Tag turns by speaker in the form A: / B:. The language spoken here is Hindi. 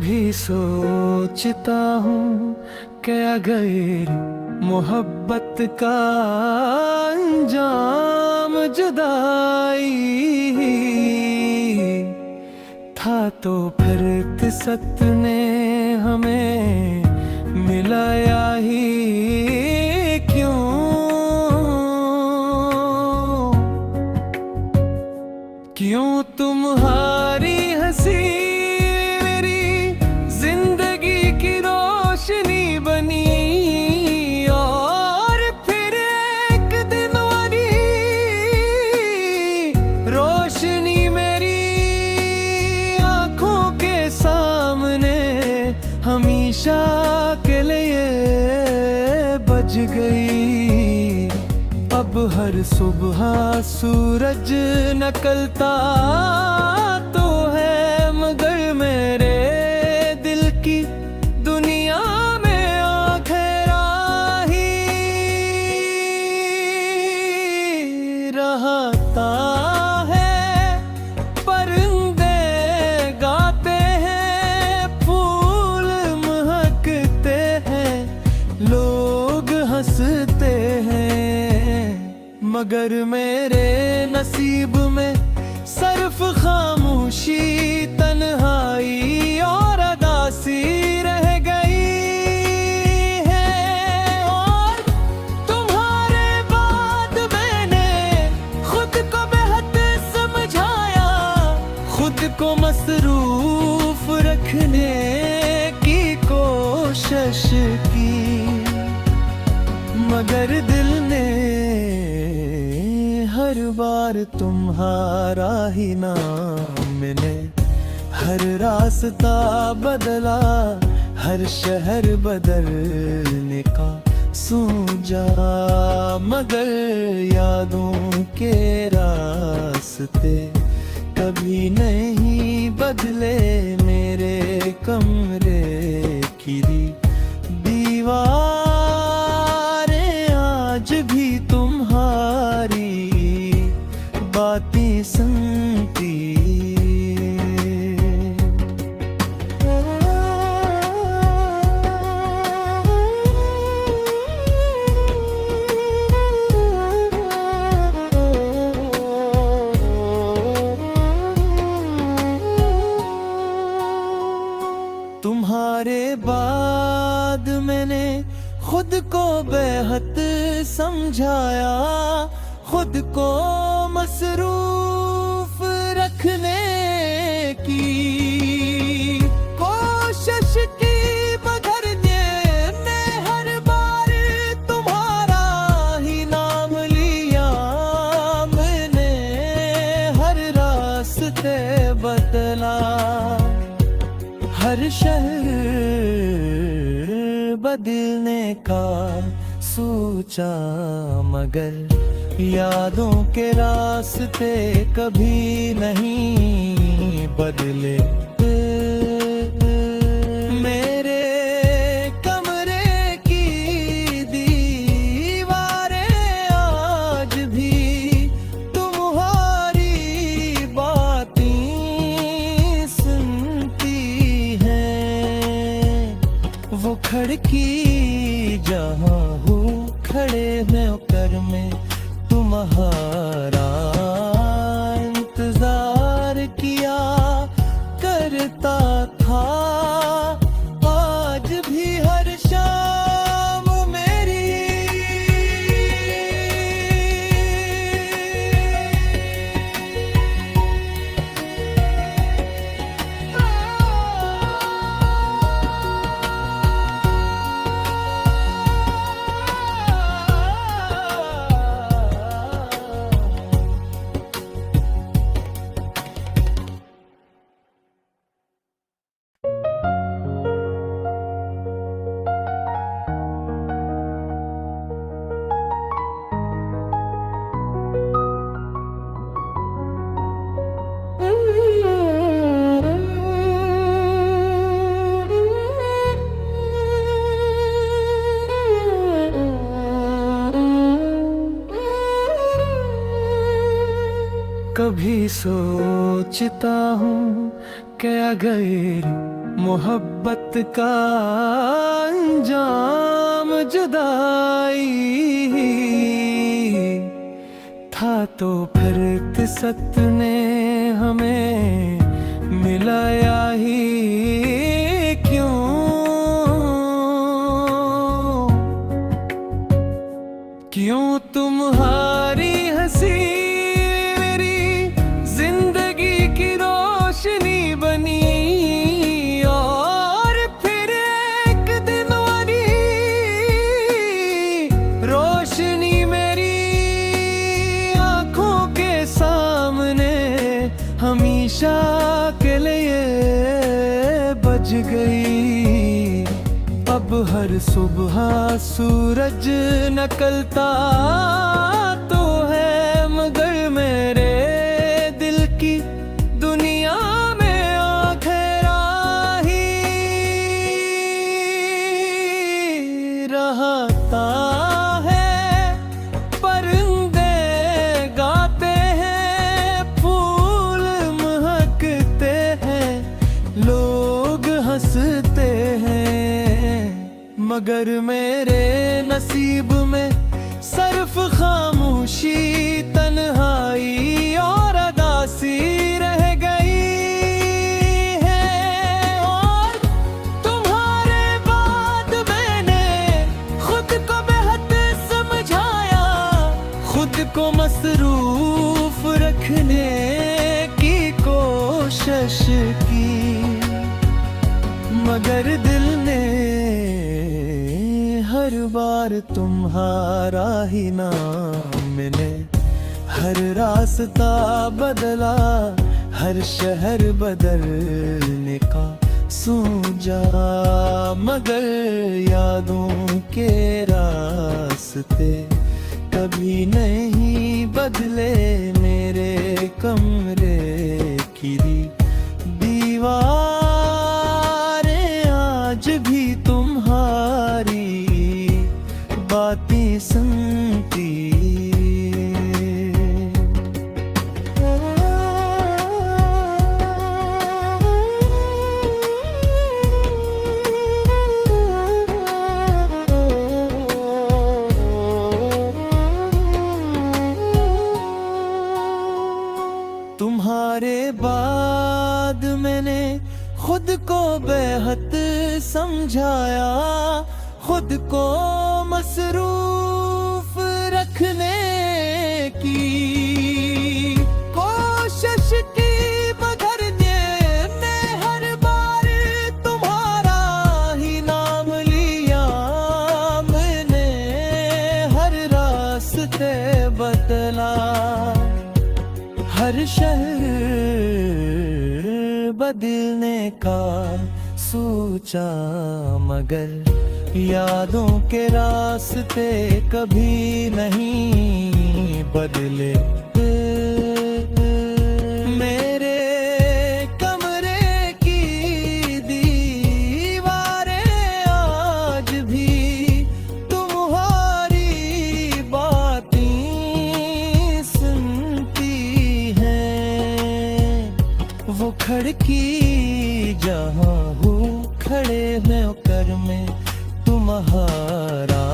A: कभी सोचता हूँ क्या गैर मोहब्बत का अंजाम जुदाई था, तो फिर किस्मत ने हमें मिलाया ही क्यों। क्यों तुम्हारी हंसी मेरी जिंदगी की रोशनी बनी, और फिर एक दिन वाली रोशनी मेरी आंखों के सामने हमेशा के लिए बज गई। अब हर सुबह सूरज निकलता तो है, मगर मेरे दिल की दुनिया में अंधेरा ही रहता है। परिंदे गाते हैं, फूल महकते हैं, लोग हंसते हैं, मगर मेरे नसीब में सिर्फ खामोशी, तन्हाई और उदासी रह गई है। और तुम्हारे बाद मैंने खुद को बेहद समझाया, खुद को मसरूफ रखने की कोशिश की, मगर दिल ने हर बार तुम्हारा ही नाम मिले। हर रास्ता बदला, हर शहर बदलने का सोचा, मगर यादों के रास्ते कभी नहीं बदले। मेरे कमरे की दीवार आज भी तुम्हारी बातें सुनती। तुम्हारे बाद मैंने खुद को बेहद समझाया, खुद को मसरूफ रखने की कोशिश की, मगर ने हर बार तुम्हारा ही नाम लिया। मैंने हर रास्ते बदला, हर शहर बदलने का सोचा, मगर यादों के रास्ते कभी नहीं बदले। मेरे कमरे की दीवारें आज भी तुम्हारी बातें सुनती हैं। वो खिड़की जहाँ हो खड़े हैं कर में तुम्हारा इंतजार किया करता था, आज भी हर शाम मेरी कभी सोचता हूँ क्या गैर मोहब्बत का अंजाम जुदाई था, तो फिर किस्मत ने हमें मिलाया ही क्यों। क्यों तुम्हारी हंसी मेरी जिंदगी की रोशनी बनी, और फिर एक दिन वाली रोशनी मेरी आंखों के सामने हमेशा के लिए बज गई। अब हर सुबह सूरज निकलता तो है, मगर मेरे दिल की दुनिया में अंधेरा ही रहता है। परिंदे गाते हैं, फूल महकते हैं, लोग हंसते हैं, मगर मेरे नसीब में सिर्फ खामोशी, तन्हाई और अदासी रह गई है। और तुम्हारे बाद मैंने खुद को बेहद समझाया, खुद को मसरूफ रखने की कोशिश की, मगर दिल ने हर बार तुम्हारा ही नाम मिले। हर रास्ता बदला, हर शहर बदलने का सोचा, मगर यादों के रास्ते कभी नहीं बदले। मेरे कमरे की दीवारें आज भी तुम्हारी बातें सुनती। तुम्हारे बाद मैंने खुद को बेहद समझाया, खुद को मसरूफ रखने की कोशिश की, मगर ने हर बार तुम्हारा ही नाम लिया। मैंने हर रास्ते बदला, हर शहर बदलने का सोचा, मगर यादों के रास्ते कभी नहीं बदले। मेरे कमरे की दीवारें आज भी तुम्हारी बातें सुनती हैं। वो खिड़की जहाँ हूँ खड़े होकर मैं तुम्हारा